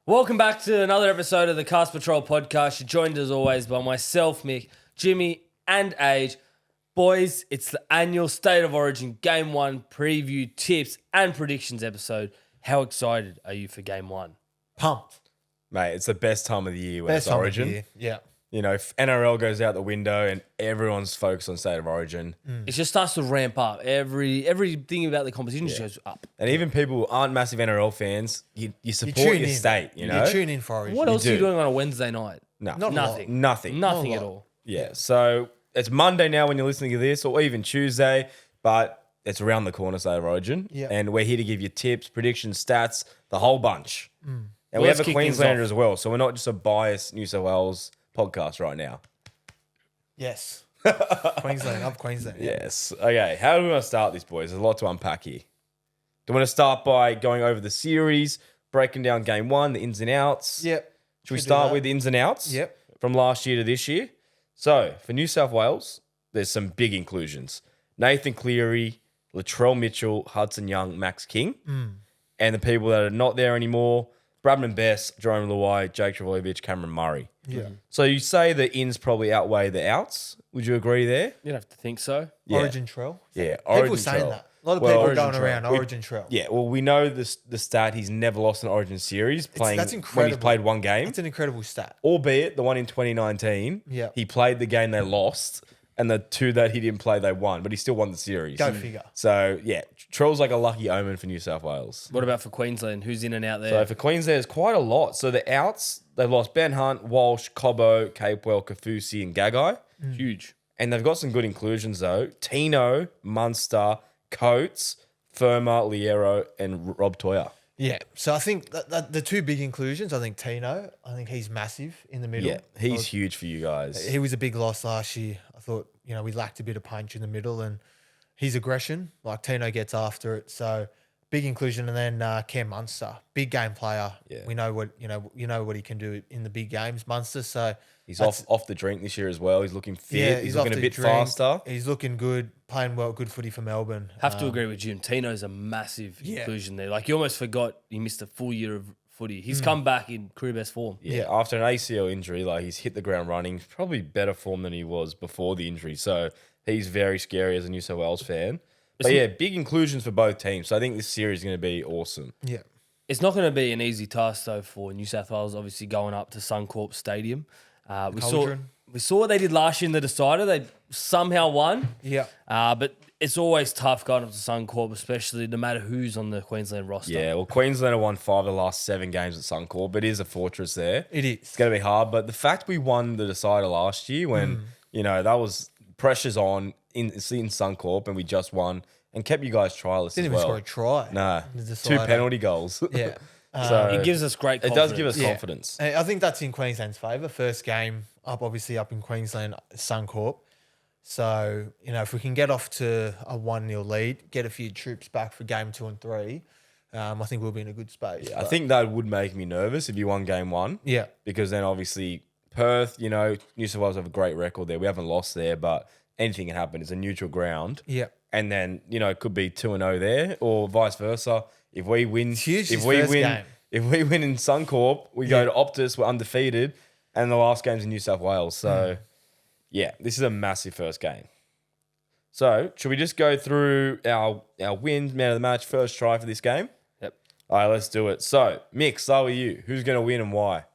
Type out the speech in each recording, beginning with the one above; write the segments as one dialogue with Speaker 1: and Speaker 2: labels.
Speaker 1: Welcome back to another episode of the Cast Patrol podcast. You're joined as always by myself, Mick, Jimmy, and Age. Boys, it's the annual State of Origin Game 1 preview, tips, and predictions episode. How excited are you for Game 1?
Speaker 2: Pumped.
Speaker 3: Mate, it's the best time of the year when
Speaker 2: Best
Speaker 3: it's
Speaker 2: time
Speaker 3: Origin.
Speaker 2: of the year. Yeah.
Speaker 3: You know, if NRL goes out the window and everyone's focused on State of Origin.
Speaker 1: It just starts to ramp up. Everything about the competition just goes up.
Speaker 3: And even people who aren't massive NRL fans, you support
Speaker 2: tune
Speaker 3: your
Speaker 2: in.
Speaker 3: state, you know?
Speaker 2: You tune in for Origin.
Speaker 1: What else are you
Speaker 3: do.
Speaker 1: doing on a Wednesday night?
Speaker 3: No.
Speaker 2: Not a lot.
Speaker 1: Nothing.
Speaker 3: Nothing.
Speaker 1: Nothing
Speaker 2: Not a
Speaker 1: at
Speaker 2: lot.
Speaker 1: all.
Speaker 3: Yeah. So it's Monday now when you're listening to this, or even Tuesday, but it's around the corner, State of Origin.
Speaker 2: Yeah.
Speaker 3: And we're here to give you tips, predictions, stats, the whole bunch. And we
Speaker 1: let's
Speaker 3: have a
Speaker 1: kick things
Speaker 3: Queenslander
Speaker 1: off.
Speaker 3: as well. So we're not just a biased New South Wales podcast right now.
Speaker 2: Yes. Queensland. Up Queensland. Yeah.
Speaker 3: Yes. Okay. How do we want to start this, boys? There's a lot to unpack here. Do we want to start by going over the series, breaking down Game 1, the ins and outs?
Speaker 2: Yep.
Speaker 3: Should we
Speaker 2: do
Speaker 3: start
Speaker 2: that.
Speaker 3: with the ins and outs?
Speaker 2: Yep.
Speaker 3: From last year to this year? So, for New South Wales, there's some big inclusions. Nathan Cleary, Latrell Mitchell, Hudson Young, Max King. And the people that are not there anymore, Bradman Best, Jerome Luai, Jake Travojevic, Cameron Murray.
Speaker 2: Yeah.
Speaker 3: So you say the ins probably outweigh the outs. Would you agree there?
Speaker 1: You'd have to think so.
Speaker 3: Yeah.
Speaker 2: Origin Trail.
Speaker 3: Yeah,
Speaker 2: People
Speaker 3: Origin
Speaker 2: were saying
Speaker 3: Trail.
Speaker 2: that. A lot of
Speaker 3: Well,
Speaker 2: people
Speaker 3: Origin
Speaker 2: going
Speaker 3: Trail.
Speaker 2: around
Speaker 3: We-
Speaker 2: Origin Trail.
Speaker 3: Yeah, well, we know the stat he's never lost an Origin series playing
Speaker 2: that's
Speaker 3: when he's
Speaker 2: incredible.
Speaker 3: played one game.
Speaker 2: It's an incredible stat.
Speaker 3: Albeit the one in 2019,
Speaker 2: Yeah.
Speaker 3: he played the game they lost, and the two that he didn't play they won, but he still won the series.
Speaker 2: Go figure.
Speaker 3: So yeah, Trell's like a lucky omen for New South Wales.
Speaker 1: What about for Queensland? Who's in and out there?
Speaker 3: So for Queens, there's quite a lot. So the outs, they've lost Ben Hunt, Walsh, Cobbo, Capewell, Kafusi, and Gagai.
Speaker 1: Huge.
Speaker 3: And they've got some good inclusions though. Tino, Munster, Coates, Firma, Liero, and Rob Toya.
Speaker 2: Yeah. So I think that the two big inclusions, I think Tino, I think he's massive in the middle.
Speaker 3: Yeah, he's huge for you guys.
Speaker 2: He was a big loss last year. I thought, we lacked a bit of punch in the middle, and his aggression, like Tino gets after it. So big inclusion. And then Cam Munster, big game player.
Speaker 3: Yeah.
Speaker 2: We know what what he can do in the big games, Munster. So
Speaker 3: He's off the drink this year as well. He's looking fit.
Speaker 2: yeah,
Speaker 3: he's
Speaker 2: off
Speaker 3: looking a
Speaker 2: the
Speaker 3: bit
Speaker 2: drink.
Speaker 3: faster.
Speaker 2: He's looking good, playing well, good footy for Melbourne.
Speaker 1: Have to agree with Jim. Tino's a massive inclusion there. Like, you almost forgot he missed a full year of footy. He's come back in career best form.
Speaker 3: Yeah, after an ACL injury, like he's hit the ground running. Probably better form than he was before the injury. So he's very scary as a New South Wales fan. But yeah, big inclusions for both teams. So I think this series is going to be awesome.
Speaker 2: Yeah.
Speaker 1: It's not going to be an easy task, though, for New South Wales, obviously going up to Suncorp Stadium. We saw what they did last year in the decider. They somehow won.
Speaker 2: Yeah.
Speaker 1: But it's always tough going up to Suncorp, especially no matter who's on the Queensland roster.
Speaker 3: Yeah, well, Queensland have won 5 of the last 7 games at Suncorp. But it is a fortress there.
Speaker 2: It is.
Speaker 3: It's going to be hard. But the fact we won the decider last year when, that was pressure's on in Suncorp and we just won and kept you guys trialists
Speaker 2: Didn't
Speaker 3: as
Speaker 2: even
Speaker 3: well.
Speaker 2: score a try.
Speaker 3: Nah,
Speaker 2: in the
Speaker 3: 2
Speaker 2: decider.
Speaker 3: penalty goals.
Speaker 2: Yeah.
Speaker 3: So
Speaker 1: It gives us great
Speaker 3: it
Speaker 1: confidence.
Speaker 3: does give us
Speaker 2: Yeah.
Speaker 3: confidence.
Speaker 2: I think that's in Queensland's favour. First game up in Queensland, Suncorp. So, if we can get off to a 1-0 lead, get a few troops back for game 2 and 3, I think we'll be in a good space.
Speaker 3: I think that would make me nervous if you won game 1.
Speaker 2: Yeah.
Speaker 3: Because then obviously Perth, New South Wales have a great record there. We haven't lost there, but anything can happen. It's a neutral ground.
Speaker 2: Yeah.
Speaker 3: And then, it could be 2-0 there or vice versa. If we win,
Speaker 2: It's huge
Speaker 3: if
Speaker 2: this
Speaker 3: we
Speaker 2: first
Speaker 3: win,
Speaker 2: game.
Speaker 3: if we win in Suncorp, we go to Optus, we're undefeated, and the last game's in New South Wales. So, yeah, this is a massive first game. So, should we just go through our wins, man of the match, first try for this game?
Speaker 1: Yep.
Speaker 3: All right, let's do it. So, Mick, start with you. Who's going to win and why?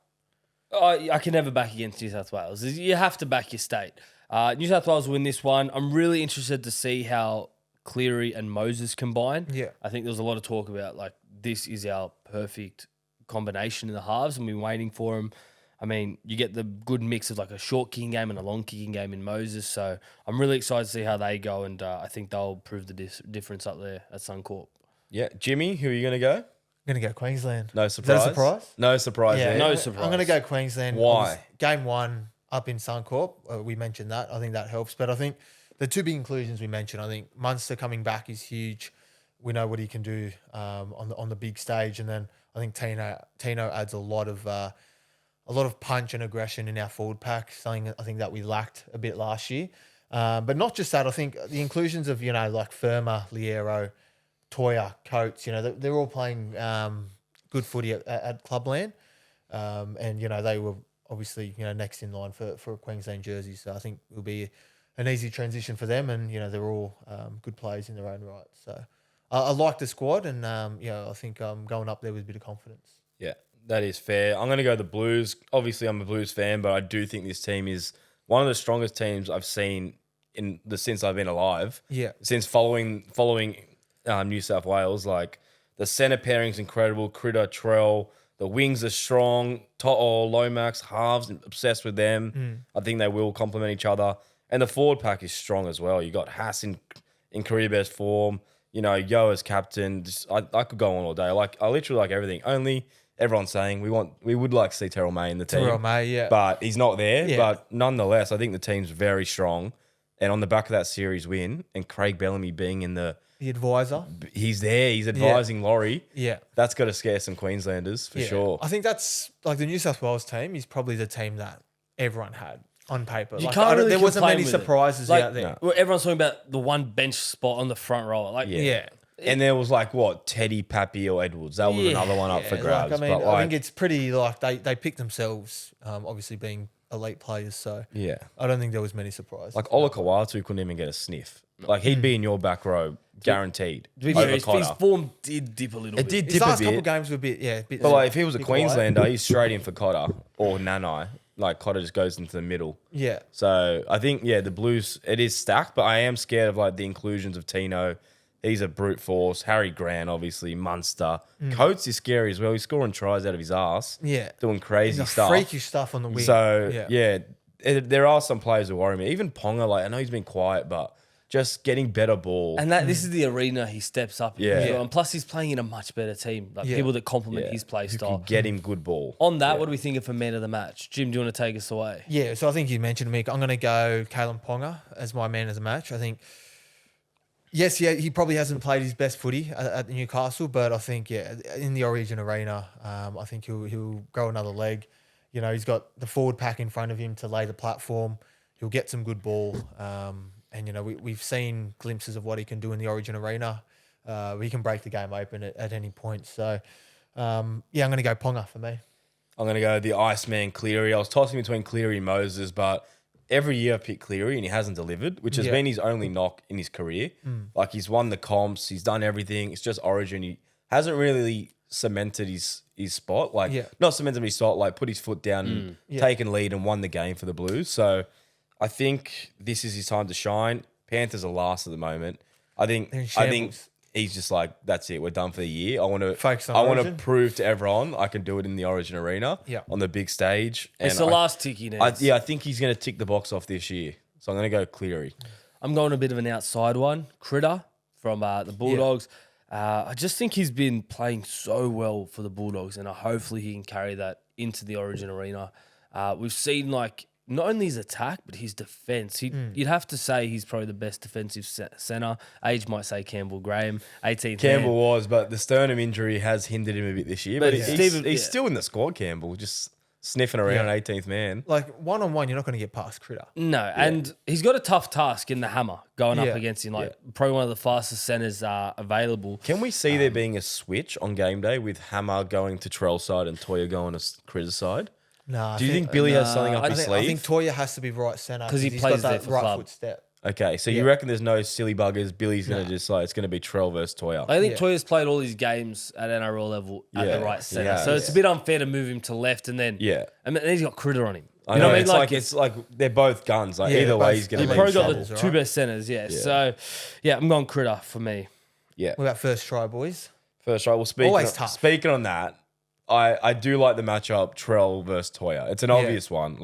Speaker 1: I can never back against New South Wales. You have to back your state. New South Wales win this one. I'm really interested to see how Cleary and Moses combine.
Speaker 2: Yeah.
Speaker 1: I think there was a lot of talk about, like, this is our perfect combination in the halves, and we've been waiting for them. I mean, you get the good mix of like a short kicking game and a long kicking game in Moses. So I'm really excited to see how they go, and I think they'll prove the difference up there at Suncorp.
Speaker 3: Yeah, Jimmy, who are you going to go?
Speaker 2: I'm going to go Queensland.
Speaker 3: No
Speaker 2: Is
Speaker 3: surprise.
Speaker 2: that a surprise?
Speaker 3: No surprise
Speaker 2: Yeah,
Speaker 3: there.
Speaker 1: No surprise.
Speaker 2: I'm going to go Queensland.
Speaker 3: Why?
Speaker 2: Game 1 up in Suncorp. We mentioned that. I think that helps. But I think the two big inclusions we mentioned, I think Munster coming back is huge. We know what he can do on the big stage. And then I think Tino adds a lot of a lot of punch and aggression in our forward pack, something I think that we lacked a bit last year. But not just that, I think the inclusions of, like Firma, Liero, Toya, Coates, they're all playing good footy at Clubland. And, they were obviously, next in line for a Queensland jersey. So I think it'll be an easy transition for them. And, they're all good players in their own right. So I like the squad and, I think I'm going up there with a bit of confidence.
Speaker 3: Yeah, that is fair. I'm going to go the Blues. Obviously, I'm a Blues fan, but I do think this team is one of the strongest teams I've seen since I've been alive.
Speaker 2: Yeah.
Speaker 3: Since following New South Wales, like the centre pairing's incredible. Critter, Trell, the wings are strong. To'o, Lomax, halves, obsessed with them. I think they will complement each other, and the forward pack is strong as well. You got Haas in career best form. Yo as captain. I could go on all day. I literally like everything. Only everyone's saying we would like to see Terrell May in the team.
Speaker 2: Terrell May, yeah.
Speaker 3: But he's not there.
Speaker 2: Yeah.
Speaker 3: But nonetheless, I think the team's very strong. And on the back of that series win and Craig Bellamy being in the
Speaker 2: advisor.
Speaker 3: He's there. He's advising Laurie.
Speaker 2: Yeah.
Speaker 3: That's got to scare some Queenslanders for sure.
Speaker 2: I think that's like the New South Wales team is probably the team that everyone had on paper.
Speaker 1: You can't really
Speaker 2: there wasn't
Speaker 1: complain
Speaker 2: many
Speaker 1: with it.
Speaker 2: surprises out there.
Speaker 1: Well, everyone's talking about the one bench spot on the front row.
Speaker 2: Yeah.
Speaker 3: And there was Teddy, Pappy or Edwards. That was another one up for grabs.
Speaker 2: I think it's pretty they picked themselves, obviously being elite players. So
Speaker 3: yeah,
Speaker 2: I don't think there was many surprises.
Speaker 3: like Ola Kawatu couldn't even get a sniff. Like he'd be in your back row, guaranteed.
Speaker 1: To be fair, his form did dip a little bit.
Speaker 3: It did
Speaker 2: his
Speaker 3: dip a
Speaker 2: last couple
Speaker 3: bit.
Speaker 2: games were a bit.
Speaker 3: But if he was a Queenslander, he's straight in for Cotter or Nanai. Like Cotter just goes into the middle.
Speaker 2: Yeah.
Speaker 3: So I think the Blues, it is stacked, but I am scared of the inclusions of Tino. He's a brute force. Harry Grant, obviously, Munster. Coates is scary as well. He's scoring tries out of his ass.
Speaker 2: Yeah.
Speaker 3: Doing crazy
Speaker 2: He's
Speaker 3: stuff.
Speaker 2: freaky stuff on the wing.
Speaker 3: So there are some players who worry me. Even Ponga, I know he's been quiet, but just getting better ball.
Speaker 1: And this is the arena he steps up in.
Speaker 3: Yeah.
Speaker 1: as well. And plus, he's playing in a much better team. People that complement his play
Speaker 3: who
Speaker 1: style.
Speaker 3: can get him good ball.
Speaker 1: On that, what do we think of for man of the match? Jim, do you want to take us away?
Speaker 2: Yeah, so I think you mentioned Mick. I'm going to go Kalen Ponga as my man of the match. I think, yes, he probably hasn't played his best footy at Newcastle, but I think, in the Origin arena, I think he'll go another leg. He's got the forward pack in front of him to lay the platform. He'll get some good ball. And, we've seen glimpses of what he can do in the Origin arena. He can break the game open at any point. So, I'm going to go Ponga for me.
Speaker 3: I'm going to go the Iceman Cleary. I was tossing between Cleary and Moses, but every year I've picked Cleary and he hasn't delivered, which has been his only knock in his career. He's won the comps. He's done everything. It's just Origin. He hasn't really cemented his spot. Not cemented his spot, put his foot down and taken lead and won the game for the Blues. So I think this is his time to shine. Panthers are last at the moment. I think he's just that's it. We're done for the year. I want to prove to everyone I can do it in the Origin arena on the big stage.
Speaker 1: It's the last tick he needs.
Speaker 3: I think he's going to tick the box off this year. So I'm going to go Cleary.
Speaker 1: I'm going a bit of an outside one. Critter from the Bulldogs. I just think he's been playing so well for the Bulldogs, and hopefully he can carry that into the Origin arena. We've seen not only his attack, but his defence. You'd have to say he's probably the best defensive centre. Age might say Campbell Graham, 18th
Speaker 3: Campbell
Speaker 1: man.
Speaker 3: was, but the sternum injury has hindered him a bit this year. But he's still in the squad, Campbell, just sniffing around 18th man.
Speaker 2: One-on-one, you're not going to get past Critter.
Speaker 1: No, and he's got a tough task in the hammer going up against him. Probably one of the fastest centres available.
Speaker 3: Can we see there being a switch on game day with Hammer going to Trell's side and Toya going to Critter's side?
Speaker 2: No.
Speaker 3: Do you think Billy has something up his sleeve?
Speaker 2: I think Toya has to be right centre
Speaker 1: because
Speaker 2: he's
Speaker 1: plays
Speaker 2: got
Speaker 1: there
Speaker 2: that
Speaker 1: for
Speaker 2: right
Speaker 1: club.
Speaker 2: foot step.
Speaker 3: Okay, so you reckon there's no silly buggers? Billy's going to just it's going to be Trell versus Toya.
Speaker 1: I think Toya's played all his games at NRL level at the right centre. So it's a bit unfair to move him to left and then and then he's got Critter on him.
Speaker 3: I know, what I mean? It's like they're both guns. Either way, he's going to be
Speaker 1: probably got
Speaker 3: trouble.
Speaker 1: the two best centres, So, I'm going Critter for me.
Speaker 3: Yeah.
Speaker 2: What about first try, boys?
Speaker 3: First try. Well, speaking on that, I do like the matchup Trell versus Toya. It's an obvious one.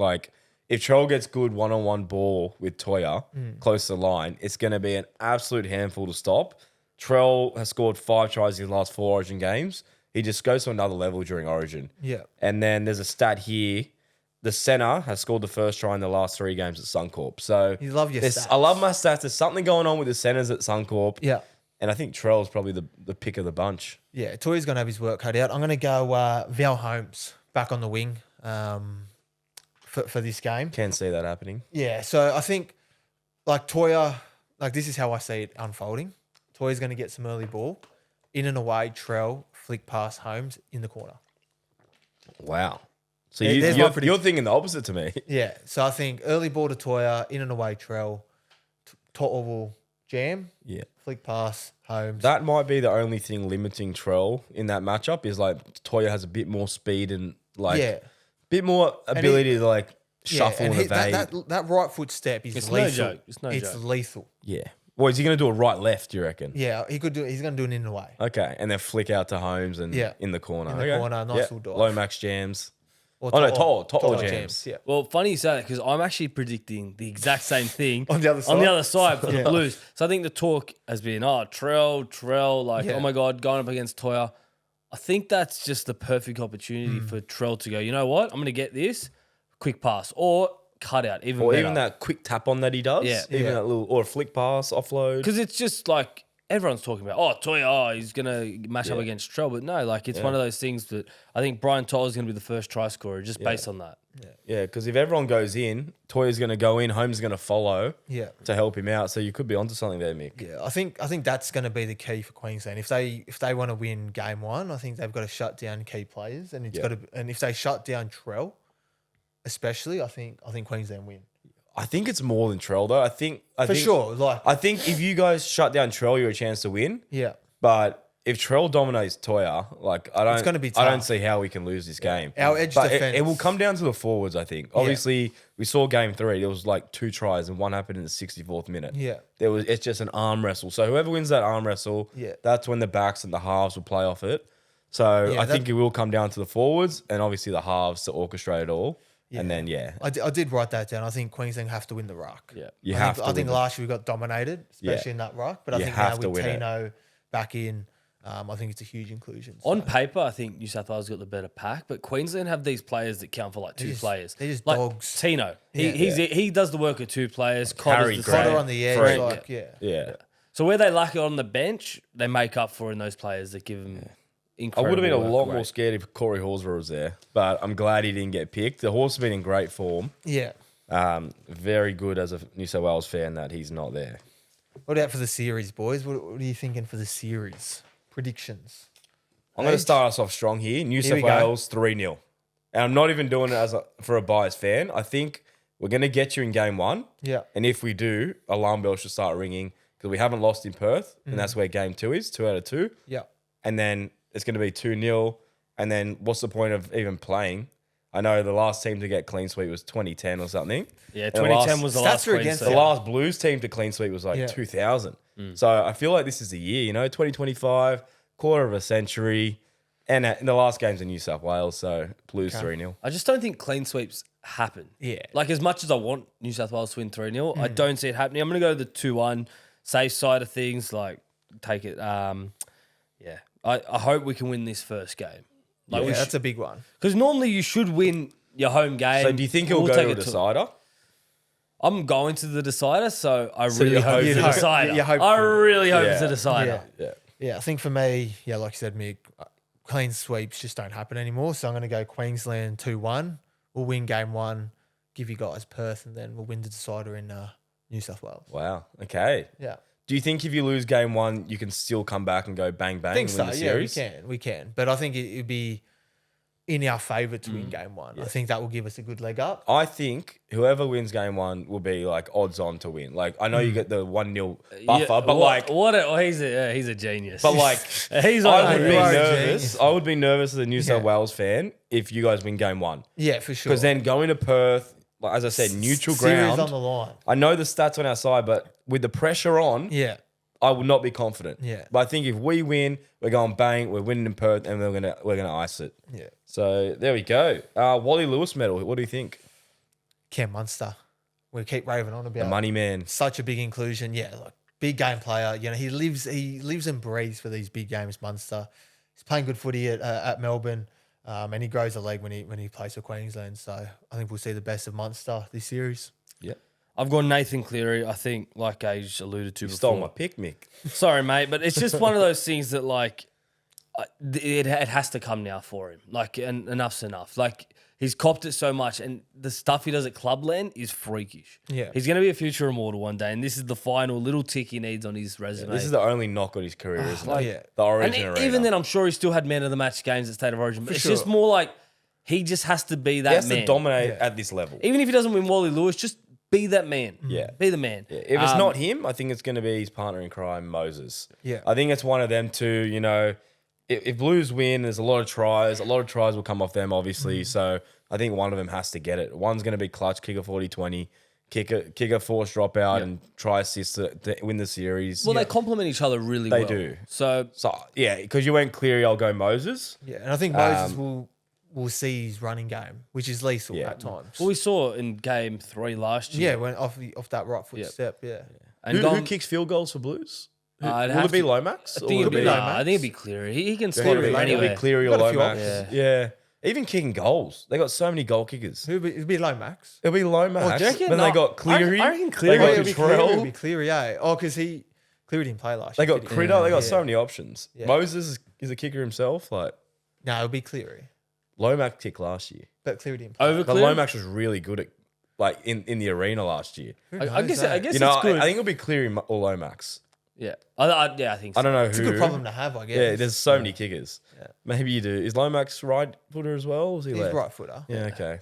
Speaker 3: If Trell gets good one-on-one ball with Toya close to the line, it's going to be an absolute handful to stop. Trell has scored 5 tries in his last 4 Origin games. He just goes to another level during Origin.
Speaker 2: Yeah.
Speaker 3: And then there's a stat here. The centre has scored the first try in the last 3 games at Suncorp. So
Speaker 2: you love your stats.
Speaker 3: I love my stats. There's something going on with the centres at Suncorp.
Speaker 2: Yeah.
Speaker 3: And I think Trell's probably the pick of the bunch.
Speaker 2: Yeah, Toya's going to have his work cut out. I'm going to go Val Holmes back on the wing. for this game.
Speaker 3: Can see that happening.
Speaker 2: Yeah, so I think like Toya, like this is how I see it unfolding. Toya's going to get some early ball, in and away, Trell, flick past Holmes in the corner.
Speaker 3: Wow. So
Speaker 2: There's my prediction.
Speaker 3: you're thinking the opposite to me.
Speaker 2: Yeah, so I think early ball to Toya, in and away, Trell, Total jam,
Speaker 3: Yeah.
Speaker 2: flick pass, Holmes.
Speaker 3: That might be the only thing limiting Trell in that matchup is like Toya has a bit more speed and like
Speaker 2: yeah.
Speaker 3: bit more ability to like shuffle and evade.
Speaker 2: That right foot step is
Speaker 1: It's
Speaker 2: lethal.
Speaker 1: no joke. It's no joke.
Speaker 2: Lethal.
Speaker 3: Yeah. Well, is he going to do a right left, do you reckon?
Speaker 2: Yeah, he could do. He's going to do it in and away.
Speaker 3: Okay. And then flick out to Holmes and
Speaker 2: Yeah.
Speaker 3: in the corner.
Speaker 2: In the
Speaker 3: Okay.
Speaker 2: corner, nice little dive.
Speaker 3: Low max jams.
Speaker 2: Or
Speaker 3: Oh, no,
Speaker 2: Total
Speaker 3: tall jams.
Speaker 2: Yeah.
Speaker 1: Well, funny you say that because I'm actually predicting the exact same thing
Speaker 2: On the other
Speaker 1: On the
Speaker 2: side?
Speaker 1: other side for the
Speaker 2: Yeah.
Speaker 1: Blues. So I think the talk has been, Trell, like,
Speaker 2: Yeah.
Speaker 1: oh my God, going up against Toya. I think that's just the perfect opportunity for Trell to go, you know what? I'm going to get this, quick pass or cut out, even
Speaker 3: Or
Speaker 1: better.
Speaker 3: even that quick tap on that he does.
Speaker 1: Yeah.
Speaker 3: Even
Speaker 2: Yeah.
Speaker 3: that little, or a flick pass, offload.
Speaker 1: Because it's just like everyone's talking about, Toya, he's going to match up
Speaker 3: Yeah.
Speaker 1: against Trell. But no, like it's one of those things that I think Brian Toll is going to be the first try scorer just based on that.
Speaker 3: Yeah, because if everyone goes in, Toya's going to go in, Holmes is going to follow
Speaker 2: Yeah.
Speaker 3: to help him out. So you could be onto something there, Mick.
Speaker 2: Yeah, I think that's going to be the key for Queensland. If they want to win game one, I think they've got to shut down key players, and it's
Speaker 3: Yeah.
Speaker 2: got to. And if they shut down Trell, especially, I think Queensland win
Speaker 3: I think it's more than Trell, though. I think
Speaker 2: for sure. Like,
Speaker 3: I think if you guys shut down Trell, you're a chance to win.
Speaker 2: yeah,
Speaker 3: But if Trell dominates Toya, like I
Speaker 2: gonna be
Speaker 3: don't
Speaker 2: tough.
Speaker 3: see how we can lose this game.
Speaker 2: Our edge
Speaker 3: But
Speaker 2: defense.
Speaker 3: it will come down to the forwards, I think. Obviously, we saw game 3. There was like 2 tries and one happened in the 64th minute.
Speaker 2: Yeah.
Speaker 3: It's just an arm wrestle. So whoever wins that arm wrestle,
Speaker 2: Yeah.
Speaker 3: that's when the backs and the halves will play off it. So
Speaker 2: Yeah,
Speaker 3: I think it will come down to the forwards and obviously the halves to orchestrate it all. And then
Speaker 2: I did write that down. I think Queensland have to win the ruck.
Speaker 1: Yeah.
Speaker 3: You
Speaker 2: I
Speaker 3: have
Speaker 2: think,
Speaker 3: to
Speaker 2: I think
Speaker 3: win it.
Speaker 2: last year we got dominated, especially
Speaker 3: Yeah.
Speaker 2: in that ruck. But I
Speaker 3: You
Speaker 2: think
Speaker 3: have
Speaker 2: now
Speaker 3: to
Speaker 2: with
Speaker 3: win it.
Speaker 2: Tino back in, I think it's a huge inclusion.
Speaker 1: On
Speaker 2: So
Speaker 1: paper, I think New South Wales got the better pack, but Queensland have these players that count for like two
Speaker 2: just-
Speaker 1: players.
Speaker 2: they're just
Speaker 1: like
Speaker 2: dogs.
Speaker 1: Tino,
Speaker 2: Yeah.
Speaker 1: he does the work of 2 players.
Speaker 3: Harry
Speaker 1: Cotter's the
Speaker 3: Gray.
Speaker 1: same.
Speaker 2: Cotter on the edge,
Speaker 3: Freak.
Speaker 2: like
Speaker 3: Yeah.
Speaker 1: So where they lack it on the bench, they make up for in those players that give them
Speaker 3: I
Speaker 1: incredible
Speaker 3: would have been a
Speaker 1: work
Speaker 3: lot more
Speaker 1: rate.
Speaker 3: scared if Corey Horsburgh was there, but I'm glad he didn't get picked. The horse has been in great form.
Speaker 2: yeah.
Speaker 3: Very good as a New South Wales fan that he's not there.
Speaker 2: What about for the series, boys? What are you thinking for the series predictions?
Speaker 3: I'm going to start us off strong here. New
Speaker 2: Here
Speaker 3: South
Speaker 2: we go.
Speaker 3: Wales 3-0. And I'm not even doing it for a biased fan. I think we're going to get you in game 1.
Speaker 2: Yeah.
Speaker 3: And if we do, alarm bells should start ringing because we haven't lost in Perth. And that's where game 2 is, 2 out of 2.
Speaker 2: Yeah.
Speaker 3: And then it's going to be 2-0. And then what's the point of even playing? I know the last team to get clean sweep was 2010 or something.
Speaker 1: Yeah,
Speaker 3: And the
Speaker 1: 2010
Speaker 3: last-
Speaker 1: was the
Speaker 2: Stats
Speaker 1: last
Speaker 2: are against
Speaker 3: The
Speaker 1: Queensland.
Speaker 2: Yeah.
Speaker 3: last Blues team to clean sweep was like
Speaker 2: Yeah.
Speaker 3: 2000. So I feel like this is the year, 2025, quarter of a century. And in the last game's in New South Wales, so Blues 3-0.
Speaker 1: I just don't think clean sweeps happen.
Speaker 2: Yeah.
Speaker 1: Like as much as I want New South Wales to win 3-0, I don't see it happening. I'm going to go the 2-1 safe side of things, like take it. Yeah. I hope we can win this first game. Like
Speaker 2: Yeah,
Speaker 1: we
Speaker 2: that's a big one.
Speaker 1: because normally you should win your home game.
Speaker 3: So do you think it'll
Speaker 1: We'll
Speaker 3: go
Speaker 1: take
Speaker 3: to a
Speaker 1: it
Speaker 3: decider?
Speaker 1: I'm going to the decider, so I really
Speaker 3: you
Speaker 1: hope
Speaker 3: hope-
Speaker 1: it's a
Speaker 3: you hope-
Speaker 1: decider.
Speaker 2: you hope
Speaker 1: I
Speaker 2: for it.
Speaker 1: really hope
Speaker 3: Yeah.
Speaker 1: it's a decider.
Speaker 2: Yeah.
Speaker 3: Yeah.
Speaker 2: Yeah, I think for me, like you said, Mick, clean sweeps just don't happen anymore. So I'm going to go Queensland 2-1. We'll win game 1, give you guys Perth, and then we'll win the decider in New South Wales.
Speaker 3: Wow. Okay.
Speaker 2: Yeah.
Speaker 3: Do you think if you lose game 1, you can still come back and go bang bang
Speaker 2: I think
Speaker 3: and
Speaker 2: so.
Speaker 3: win the
Speaker 2: Yeah,
Speaker 3: series?
Speaker 2: we can. But I think it'd be in our favour to win game 1. I think that will give us a good leg up.
Speaker 3: I think whoever wins game 1 will be like odds on to win. Like I know you get the 1-0 buffer,
Speaker 1: Yeah,
Speaker 3: but like
Speaker 1: he's a genius.
Speaker 3: But like,
Speaker 1: he's
Speaker 3: I
Speaker 1: like,
Speaker 3: would be
Speaker 2: you are a
Speaker 3: nervous.
Speaker 2: genius.
Speaker 3: I would be nervous as a New South
Speaker 2: Yeah.
Speaker 3: Wales fan if you guys win game 1,
Speaker 2: Yeah, for sure.
Speaker 3: because then going to Perth, like, as I said, neutral
Speaker 2: Series
Speaker 3: ground.
Speaker 2: on the line.
Speaker 3: I know the stats on our side, but with the pressure on,
Speaker 2: Yeah.
Speaker 3: I would not be confident.
Speaker 2: Yeah.
Speaker 3: But I think if we win, we're going bang. We're winning in Perth, and we're gonna ice it.
Speaker 2: Yeah.
Speaker 3: So there we go. Wally Lewis Medal. What do you think?
Speaker 2: Cam Munster. We keep raving on about
Speaker 3: The money man.
Speaker 2: such a big inclusion. Yeah, like big game player. He lives and breathes for these big games. Munster. He's playing good footy at Melbourne, and he grows a leg when he plays for Queensland. So I think we'll see the best of Munster this series.
Speaker 3: Yep.
Speaker 1: I've got Nathan Cleary. I think, like Age alluded to before.
Speaker 3: Stole my pick, Mick.
Speaker 1: Sorry, mate, but it's just one of those things that, like, it has to come now for him. Like, and enough's enough. Like, he's copped it so much, and the stuff he does at Clubland is freakish.
Speaker 2: Yeah.
Speaker 1: He's going to be a future immortal one day, and this is the final little tick he needs on his resume.
Speaker 3: This is the only knock on his career, isn't it?
Speaker 2: yeah.
Speaker 3: The
Speaker 1: and
Speaker 3: Origin Arena.
Speaker 1: even then, I'm sure he still had man of the match games at State of Origin, but it's just
Speaker 2: sure.
Speaker 1: more like he just has to be that
Speaker 3: he has
Speaker 1: man.
Speaker 3: to dominate at this level.
Speaker 1: Even if he doesn't win Wally Lewis, just be that man.
Speaker 3: Yeah.
Speaker 1: Be the man.
Speaker 3: Yeah, if it's not him, I think it's going to be his partner in crime, Moses.
Speaker 2: Yeah.
Speaker 3: I think it's one of them two. You know, if Blues win, there's a lot of tries. A lot of tries will come off them, obviously. So I think one of them has to get it. One's going to be clutch, kick a 40-20, kick a forced dropout, and try assist to win the series.
Speaker 1: Well, they complement each other really well.
Speaker 3: They do.
Speaker 1: So
Speaker 3: So yeah, because you went Cleary, I'll go Moses.
Speaker 2: Yeah, and I think Moses will see his running game, which is lethal at times.
Speaker 1: well, we saw in game 3 last year.
Speaker 2: Yeah, went off that right foot step. Yeah.
Speaker 1: And
Speaker 3: Who kicks field goals for Blues? Will
Speaker 1: have
Speaker 3: it be
Speaker 1: to-
Speaker 3: Lomax?
Speaker 1: I think it'd be, I think it'd be Cleary. He can score
Speaker 3: It'll
Speaker 1: it
Speaker 3: be
Speaker 1: anywhere.
Speaker 3: Cleary or
Speaker 2: Got a few
Speaker 3: Lomax.
Speaker 2: options.
Speaker 3: Yeah. Even kicking goals. They got so many goal kickers.
Speaker 2: It'd be Lomax.
Speaker 3: It'll be Lomax.
Speaker 1: do you reckon?
Speaker 3: Then
Speaker 1: No,
Speaker 3: they got Cleary.
Speaker 1: I reckon Cleary.
Speaker 3: They got
Speaker 2: It'd be Cleary,
Speaker 3: Trell.
Speaker 2: it'd be Cleary, yeah. Oh, because Cleary didn't play last
Speaker 3: They
Speaker 2: year.
Speaker 3: got
Speaker 2: did he?
Speaker 3: Critter. They got so many options.
Speaker 2: Yeah.
Speaker 3: Moses is a kicker himself. Like
Speaker 2: No, it'll be Cleary.
Speaker 3: Lomax kicked last year,
Speaker 2: But Cleary didn't play.
Speaker 1: Over
Speaker 3: but
Speaker 1: Cleary?
Speaker 3: Lomax was really good at like in the arena last year.
Speaker 1: I guess
Speaker 3: You know,
Speaker 1: it's good.
Speaker 3: I think it'll be Cleary or Lomax.
Speaker 1: yeah. I think so.
Speaker 3: I don't know
Speaker 2: It's
Speaker 3: who.
Speaker 2: a good problem to have, I guess.
Speaker 3: Yeah, there's so many kickers. Maybe you do. Is Lomax right footer as well? Or is he
Speaker 2: He's
Speaker 3: left?
Speaker 2: right footer.
Speaker 3: Yeah. Okay.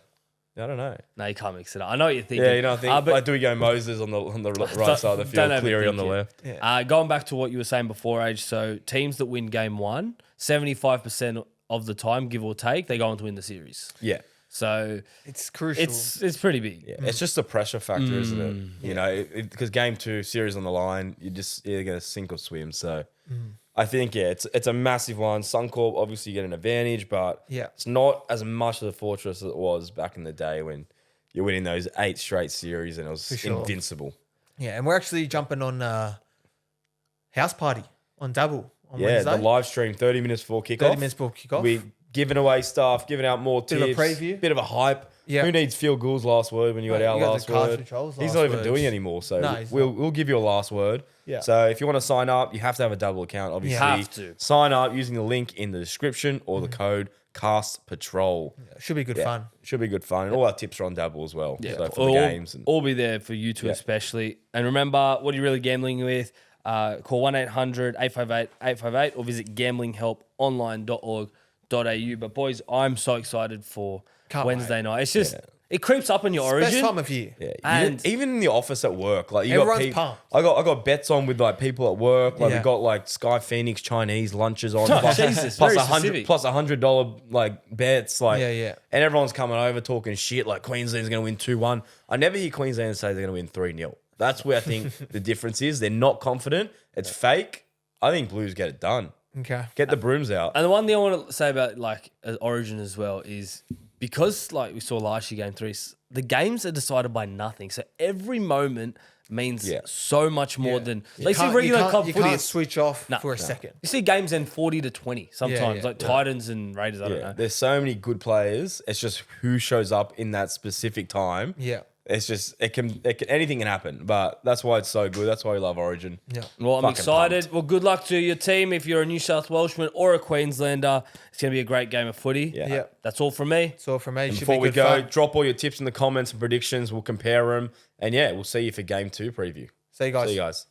Speaker 3: I don't know.
Speaker 1: No, you can't mix it up. I know what you're thinking.
Speaker 3: Yeah, you know, I think
Speaker 1: but
Speaker 3: like, do we go Moses on the right side of the field,
Speaker 1: don't
Speaker 3: Cleary on the
Speaker 1: overthink it.
Speaker 3: left?
Speaker 1: Going back to what you were saying before, Age, so teams that win game 1, 75% of the time, give or take, they go on to win the series.
Speaker 3: Yeah.
Speaker 1: So
Speaker 2: It's crucial.
Speaker 1: it's pretty big.
Speaker 3: Yeah, it's just a pressure factor, isn't it? You know, because game 2, series on the line, you're going to sink or swim. So I think, it's a massive one. Suncorp, obviously, you get an advantage, but it's not as much of a fortress as it was back in the day when you're winning those 8 straight series and it was
Speaker 2: sure.
Speaker 3: invincible.
Speaker 2: Yeah, and we're actually jumping on House Party on Dabble on
Speaker 3: Yeah,
Speaker 2: Wednesday.
Speaker 3: the live stream, 30 minutes before kickoff.
Speaker 2: 30 minutes before kickoff.
Speaker 3: We giving away stuff, giving out more
Speaker 2: Bit of a
Speaker 3: tips.
Speaker 2: preview.
Speaker 3: Bit of a hype.
Speaker 2: Yeah.
Speaker 3: Who needs Phil Gould's last word when you got
Speaker 2: Mate,
Speaker 3: our
Speaker 2: you got the
Speaker 3: last
Speaker 2: Cards
Speaker 3: word?
Speaker 2: Patrol's
Speaker 3: He's
Speaker 2: last
Speaker 3: not even
Speaker 2: words.
Speaker 3: doing anymore. So
Speaker 2: No, he's
Speaker 3: we'll give you a last word.
Speaker 2: Yeah.
Speaker 3: So if you want to sign up, you have to have a double account, obviously.
Speaker 1: Have to.
Speaker 3: Sign up using the link in the description or the code Cast Patrol.
Speaker 2: Should be good
Speaker 3: Yeah,
Speaker 2: fun.
Speaker 3: should be good fun. And all our tips are on Dabble as well. So for the
Speaker 1: all,
Speaker 3: games. And
Speaker 1: all be there for you two especially. And remember, what are you really gambling with? Call 1-800-858-858 or visit gamblinghelponline.org.au. But boys, I'm so excited for
Speaker 2: Can't
Speaker 1: Wednesday night. It's just it creeps up in your origin.
Speaker 2: Best time of year.
Speaker 3: yeah,
Speaker 1: And-
Speaker 3: even in the office at work, like you
Speaker 2: Everyone's
Speaker 3: got people.
Speaker 2: pumped.
Speaker 3: I got bets on with like people at work. Like
Speaker 2: Yeah.
Speaker 3: we got like Sky Phoenix Chinese lunches on.
Speaker 1: Oh,
Speaker 3: plus,
Speaker 1: Jesus,
Speaker 3: plus
Speaker 1: very
Speaker 3: $100
Speaker 1: specific.
Speaker 3: plus $100 like bets. Like
Speaker 2: Yeah.
Speaker 3: And everyone's coming over talking shit like Queensland's going to win 2-1. I never hear Queensland say they're going to win 3-0. That's where I think the difference is. They're not confident. It's fake. I think Blues get it done.
Speaker 2: Okay.
Speaker 3: Get the brooms out.
Speaker 1: And the one thing I want to say about like Origin as well is because like we saw last year, game 3, the games are decided by nothing. So every moment means so much more than like see regular club
Speaker 2: You
Speaker 1: footy.
Speaker 2: can't
Speaker 1: it's-
Speaker 2: switch off for a second.
Speaker 1: You see games end 40-20 sometimes,
Speaker 2: yeah.
Speaker 1: like Titans and Raiders. I don't
Speaker 3: Yeah,
Speaker 1: know.
Speaker 3: there's so many good players. It's just who shows up in that specific time.
Speaker 2: Yeah.
Speaker 3: It's just it can anything can happen, but that's why it's so good. That's why we love Origin.
Speaker 2: Yeah.
Speaker 1: Well, I'm
Speaker 3: Fucking
Speaker 1: excited. Well, good luck to your team. If you're a New South Welshman or a Queenslander, it's going to be a great game of footy.
Speaker 3: Yeah.
Speaker 1: That's all from me.
Speaker 2: So for me, it should
Speaker 3: Before
Speaker 2: be
Speaker 3: we
Speaker 2: good
Speaker 3: go,
Speaker 2: fun.
Speaker 3: drop all your tips in the comments and predictions. We'll compare them, and we'll see you for game 2 preview.
Speaker 2: See you guys.
Speaker 3: See you guys.